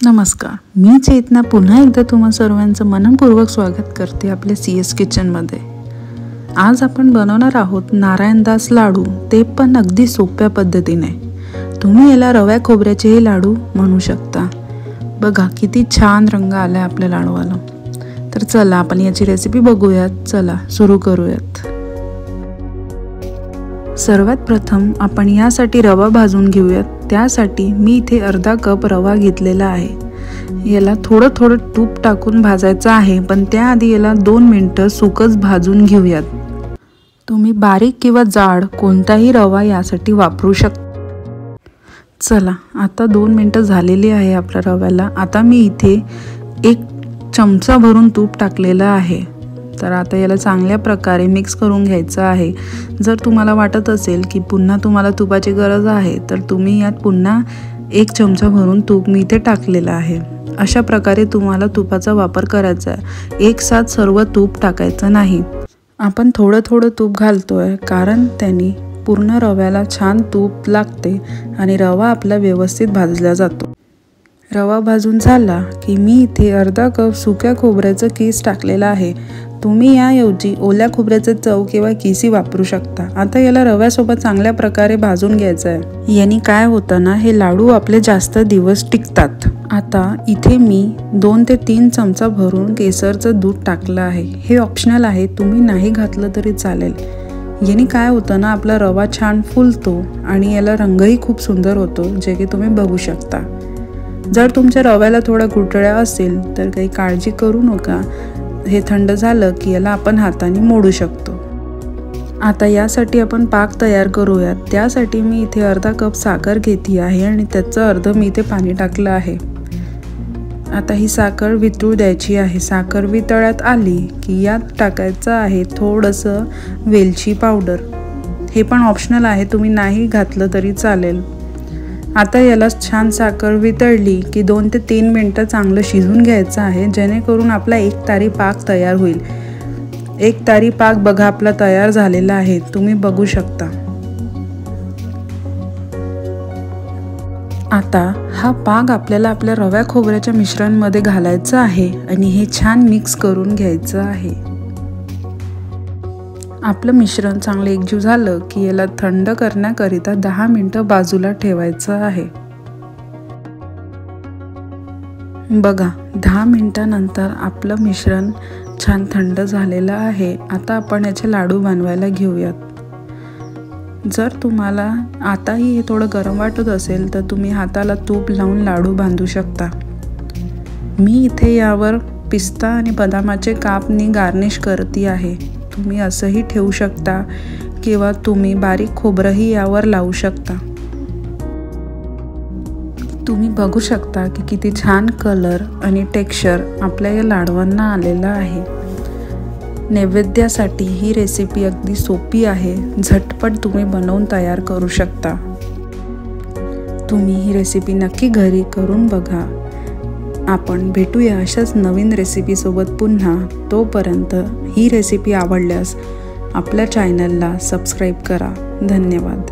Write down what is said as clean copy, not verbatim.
नमस्कार, मी चेतना पुन्हा एकदा तुम्हा सर्वांचं मनपूर्वक स्वागत करते आपल्या CS किचनमध्ये। आज आपण बनवणार आहोत नारायणदास लाडू, ते पण अगदी सोप्या पद्धतीने। तुम्ही याला रव्या खोबऱ्याचे लाडू म्हणू शकता। बघा किती छान रंग आलाय आपल्या लाडूला। तर चला आपण याची रेसिपी बघूयात। चला सुरू करूयात। सर्वात प्रथम आपण यासाठी रवा भाजून घेऊयात। त्यासाठी मी इथे अर्धा कप रवा घेतलेला आहे। याला थोडं थोडं तूप टाकून भाजायचं आहे, पण त्याआधी याला 2 मिनिटं सुकच भाजून घेऊयात। तुम्ही बारीक किंवा जाड कोणताही रवा यासाठी वापरू शकता। चला आता 2 मिनिटं झालेली आहे आपल्या रव्याला। आता मी इथे 1 चमचा भरून तूप टाकलेलं आहे। तर आता याला चांगल्या प्रकारे मिक्स करून घ्यायचं आहे। जर तुम्हाला वाटत असेल की पुन्हा तुम्हाला तुपाची गरज आहे, तर तुम्ही यात पुन्हा 1 चमचा भरून तूप मी इथे टाकलेलं आहे। अशा प्रकारे तुम्हाला तुपाचा वापर करायचा आहे। एक साथ सर्व तूप टाकायचं नाही। आपण थोडं थोडं तूप घालतोय, कारण त्यांनी पूर्ण रव्याला छान तूप लागते आणि रवा आपला व्यवस्थित भाजला जातो। रवा भाजून झाला की मी इथे अर्धा कप सुक्या खोबऱ्याचं कीस टाकलेला आहे। तुम्ही याऐवजी ओल्या खोबऱ्याचं चव किंवा किसी वापरू शकता। आता याला रव्यासोबत चांगल्या प्रकारे भाजून घ्यायचं आहे। यानी काय होतं ना, हे लाडू आपले जास्त दिवस टिकतात। आता इथे मी 2 ते 3 चमचा भरून केसरचं दूध टाकलं आहे। हे ऑप्शनल आहे, तुम्ही नाही घातलं तरी चालेल। यानी काय होतं ना, आपला रवा छान फुलतो आणि याला रंगही खूप सुंदर होतो, जे की तुम्ही बघू शकता। जर तुमच्या रव्याला थोडा गुठळ्या असेल तर काही काळजी करू नका। हे थंड झालं की याला आपण हाताने मोडू शकतो। आता यासाठी आपण पाक तयार करूयात। त्यासाठी मी इथे अर्धा कप साखर घेतली आहे आणि त्याचं अर्ध मी इथे पाणी टाकलं आहे। आता ही साखर वितळू द्यायची आहे। साखर वितळ्यात आली की यात टाकायचं आहे थोडंसं वेलची पावडर। हे पण ऑप्शनल आहे, तुम्ही नाही घातलं तरी चालेल। आता याला छान साखर वितळली की 2 ते 3 मिनिटं चांगलं शिजून घ्यायचं आहे, जेणेकरून आपला एकतारी पाक तयार होईल। एकतारी पाक बघा आपला तयार झालेला आहे, तुम्ही बघू शकता। आता हा पाक आपल्याला आपल्या रव्या खोबऱ्याच्या मिश्रणमध्ये घालायचं आहे आणि हे छान मिक्स करून घ्यायचं आहे। आपलं मिश्रण चांगलं एकजीव झालं की याला थंड करण्याकरिता 10 मिनिटं बाजूला ठेवायचं आहे। बघा 10 मिनिटांनंतर आपलं मिश्रण छान थंड झालेलं आहे। आता आपण याचे लाडू बनवायला घेऊयात। जर तुम्हाला आताही हे थोडं गरम वाटत असेल तर तुम्ही हाताला तूप लावून लाडू बांधू शकता। मी इथे यावर पिस्ता आणि बदामाचे कापनी गार्निश करते आहे। तुम्ही असंही ठेवू शकता किंवा तुम्ही बारीक खोबरंही यावर लावू शकता। तुम्ही बघू शकता की किती छान कलर आणि टेक्स्चर आपल्या या लाडवांना आलेला आहे। नैवेद्यासाठी ही रेसिपी अगदी सोपी आहे, झटपट तुम्ही बनवून तयार करू शकता। तुम्ही ही रेसिपी नक्की घरी करून बघा। आपण भेटूया अशाच नवीन रेसिपीसोबत पुन्हा। तोपर्यंत ही रेसिपी आवडल्यास आपल्या चॅनलला सबस्क्राईब करा। धन्यवाद।